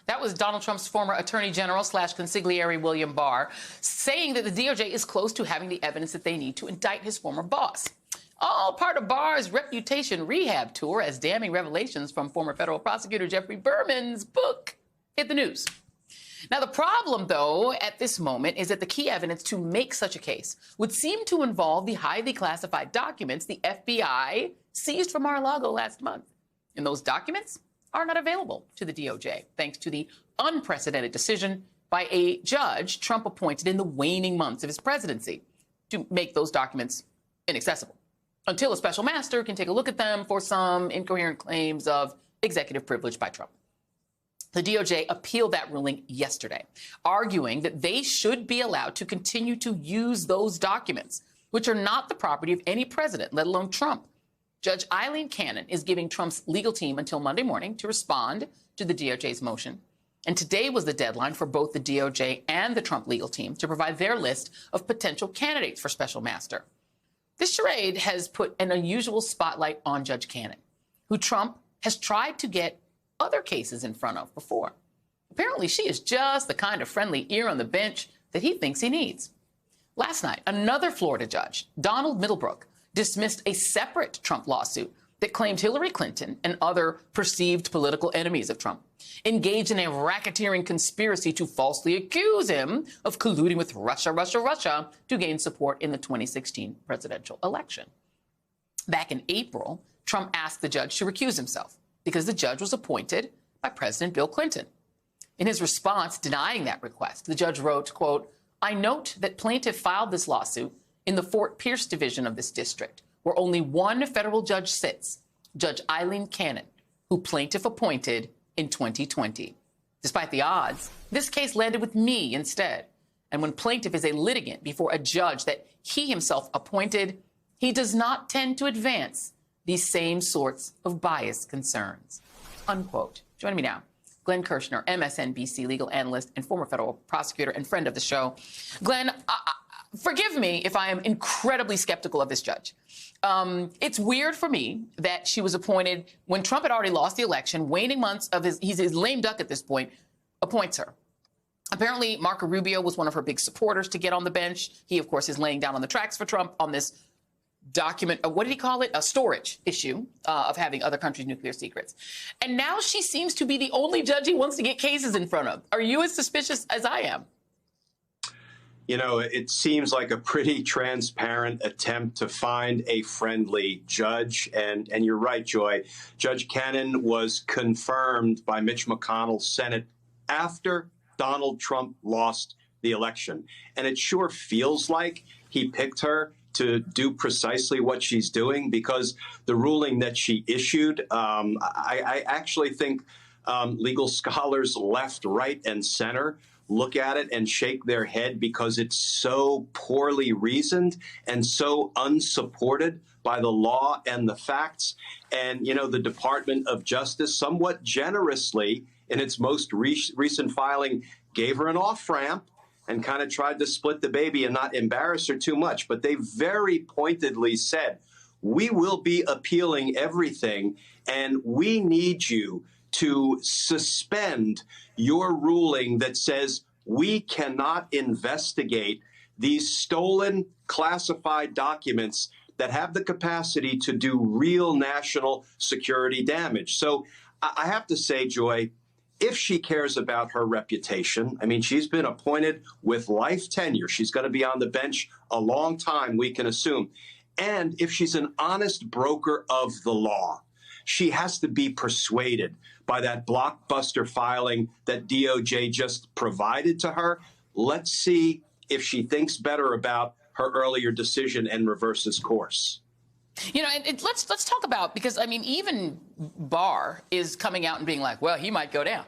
That was Donald Trump's former Attorney General / consigliere William Barr saying that the DOJ is close to having the evidence that they need to indict his former boss. All part of Barr's reputation rehab tour as damning revelations from former federal prosecutor Geoffrey Berman's book hit the news. Now, the problem, though, at this moment is that the key evidence to make such a case would seem to involve the highly classified documents the FBI seized from Mar-a-Lago last month. And those documents are not available to the DOJ, thanks to the unprecedented decision by a judge Trump appointed in the waning months of his presidency to make those documents inaccessible until a special master can take a look at them for some incoherent claims of executive privilege by Trump. The DOJ appealed that ruling yesterday, arguing that they should be allowed to continue to use those documents, which are not the property of any president, let alone Trump. Judge Eileen Cannon is giving Trump's legal team until Monday morning to respond to the DOJ's motion. And today was the deadline for both the DOJ and the Trump legal team to provide their list of potential candidates for special master. This charade has put an unusual spotlight on Judge Cannon, who Trump has tried to get other cases in front of before. Apparently, she is just the kind of friendly ear on the bench that he thinks he needs. Last night, another Florida judge, Donald Middlebrook, dismissed a separate Trump lawsuit that claimed Hillary Clinton and other perceived political enemies of Trump engaged in a racketeering conspiracy to falsely accuse him of colluding with Russia to gain support in the 2016 presidential election. Back in April, Trump asked the judge to recuse himself because the judge was appointed by President Bill Clinton. In his response denying that request, the judge wrote, quote, "I note that plaintiff filed this lawsuit in the Fort Pierce division of this district, where only one federal judge sits, Judge Eileen Cannon, who plaintiff appointed in 2020. Despite the odds, this case landed with me instead. And when plaintiff is a litigant before a judge that he himself appointed, he does not tend to advance these same sorts of bias concerns." Unquote. Joining me now, Glenn Kirshner, MSNBC legal analyst and former federal prosecutor and friend of the show. Glenn, forgive me if I am incredibly skeptical of this judge. It's weird for me that she was appointed when Trump had already lost the election, waning months of he's his lame duck at this point, appoints her. Apparently, Marco Rubio was one of her big supporters to get on the bench. He, of course, is laying down on the tracks for Trump on this document, what did he call it? A storage issue of having other countries' nuclear secrets. And now she seems to be the only judge he wants to get cases in front of. Are you as suspicious as I am? You know, it seems like a pretty transparent attempt to find a friendly judge. And you're right, Joy. Judge Cannon was confirmed by Mitch McConnell's Senate after Donald Trump lost the election. And it sure feels like he picked her to do precisely what she's doing, because the ruling that she issued, I actually think legal scholars left, right, and center look at it and shake their head because it's so poorly reasoned and so unsupported by the law and the facts. And, you know, the Department of Justice somewhat generously in its most recent filing gave her an off-ramp and kind of tried to split the baby and not embarrass her too much. But they very pointedly said, we will be appealing everything, and we need you to suspend your ruling that says we cannot investigate these stolen classified documents that have the capacity to do real national security damage. So I have to say, Joy, if she cares about her reputation, I mean, she's been appointed with life tenure. She's going to be on the bench a long time, we can assume. And if she's an honest broker of the law, she has to be persuaded by that blockbuster filing that DOJ just provided to her. Let's see if she thinks better about her earlier decision and reverses course. You know, and let's talk about, because, I mean, even Barr is coming out and being like, well, he might go down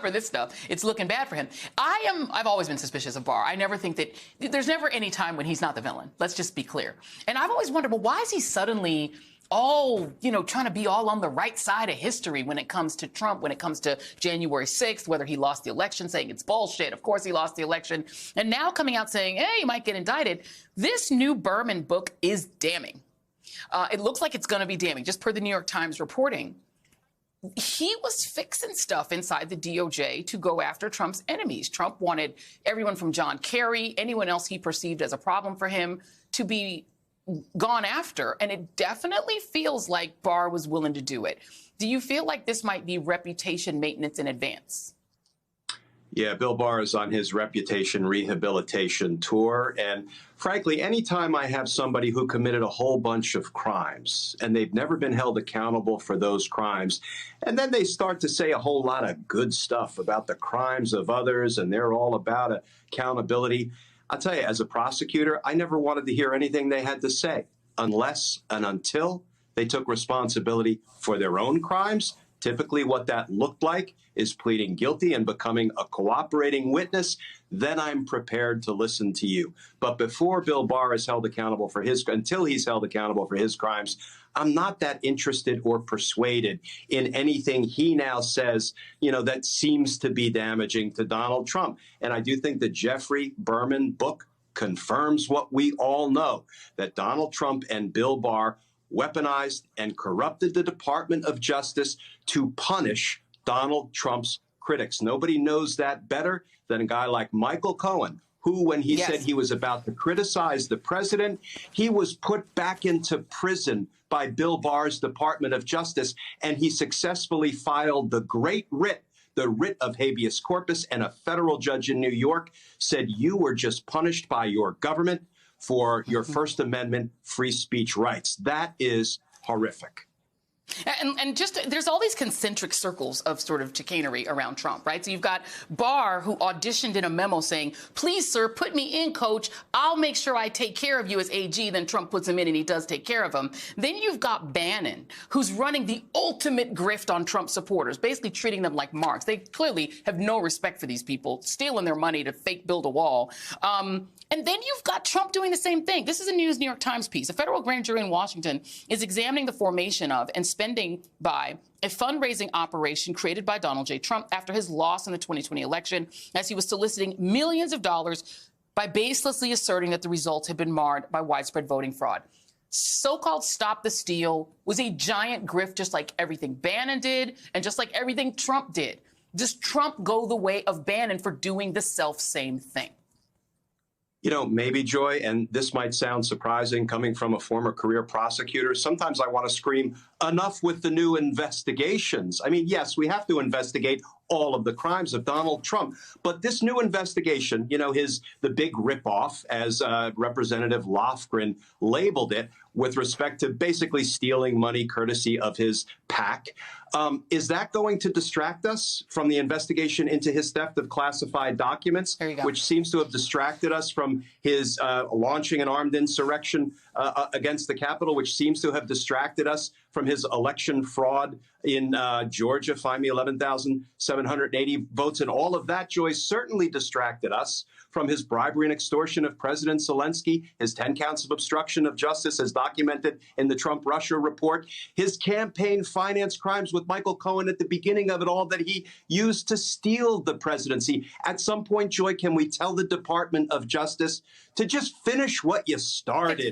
for this stuff. It's looking bad for him. I've always been suspicious of Barr. I never think that there's never any time when he's not the villain. Let's just be clear. And I've always wondered, well, why is he suddenly trying to be all on the right side of history when it comes to Trump, when it comes to January 6th, whether he lost the election, saying it's bullshit. Of course he lost the election. And now coming out saying, hey, he might get indicted. This new Berman book is damning. It looks like it's going to be damning, just per the New York Times reporting. he was fixing stuff inside the DOJ to go after Trump's enemies. Trump wanted everyone from John Kerry, anyone else he perceived as a problem for him, to be gone after. And it definitely feels like Barr was willing to do it. Do you feel like this might be reputation maintenance in advance? Yeah, Bill Barr is on his reputation rehabilitation tour. And frankly, anytime I have somebody who committed a whole bunch of crimes and they've never been held accountable for those crimes, and then they start to say a whole lot of good stuff about the crimes of others and they're all about accountability, I'll tell you, as a prosecutor, I never wanted to hear anything they had to say unless and until they took responsibility for their own crimes. Typically, what that looked like is pleading guilty and becoming a cooperating witness. Then I'm prepared to listen to you. But before Bill Barr is held accountable for until he's held accountable for his crimes, I'm not that interested or persuaded in anything he now says, that seems to be damaging to Donald Trump. And I do think the Jeffrey Berman book confirms what we all know, that Donald Trump and Bill Barr weaponized and corrupted the Department of Justice to punish Donald Trump's critics. Nobody knows that better than a guy like Michael Cohen, who, when he said he was about to criticize the president, he was put back into prison by Bill Barr's Department of Justice, and he successfully filed the great writ, the writ of habeas corpus, and a federal judge in New York said you were just punished by your government for your First Amendment free speech rights. That is horrific. And just there's all these concentric circles of sort of chicanery around Trump, right? So you've got Barr, who auditioned in a memo saying, please, sir, put me in, coach. I'll make sure I take care of you as AG. Then Trump puts him in and he does take care of him. Then you've got Bannon, who's running the ultimate grift on Trump supporters, basically treating them like marks. They clearly have no respect for these people, stealing their money to fake build a wall. And then you've got Trump doing the same thing. This is a New York Times piece. A federal grand jury in Washington is examining the formation of and spending by a fundraising operation created by Donald J. Trump after his loss in the 2020 election, as he was soliciting millions of dollars by baselessly asserting that the results had been marred by widespread voting fraud. So-called Stop the Steal was a giant grift, just like everything Bannon did and just like everything Trump did. Does Trump go the way of Bannon for doing the self-same thing? Maybe, Joy, and this might sound surprising coming from a former career prosecutor. Sometimes I want to scream, enough with the new investigations. I mean, yes, we have to investigate all of the crimes of Donald Trump. But this new investigation, the big ripoff, as Representative Lofgren labeled it, with respect to basically stealing money courtesy of his PAC. Is that going to distract us from the investigation into his theft of classified documents, which seems to have distracted us from his launching an armed insurrection against the Capitol, which seems to have distracted us from his election fraud in Georgia, find me 11,780 votes. And all of that, Joy, certainly distracted us from his bribery and extortion of President Zelensky, his 10 counts of obstruction of justice as documented in the Trump-Russia report, his campaign finance crimes with Michael Cohen at the beginning of it all that he used to steal the presidency. At some point, Joy, can we tell the Department of Justice to just finish what you started?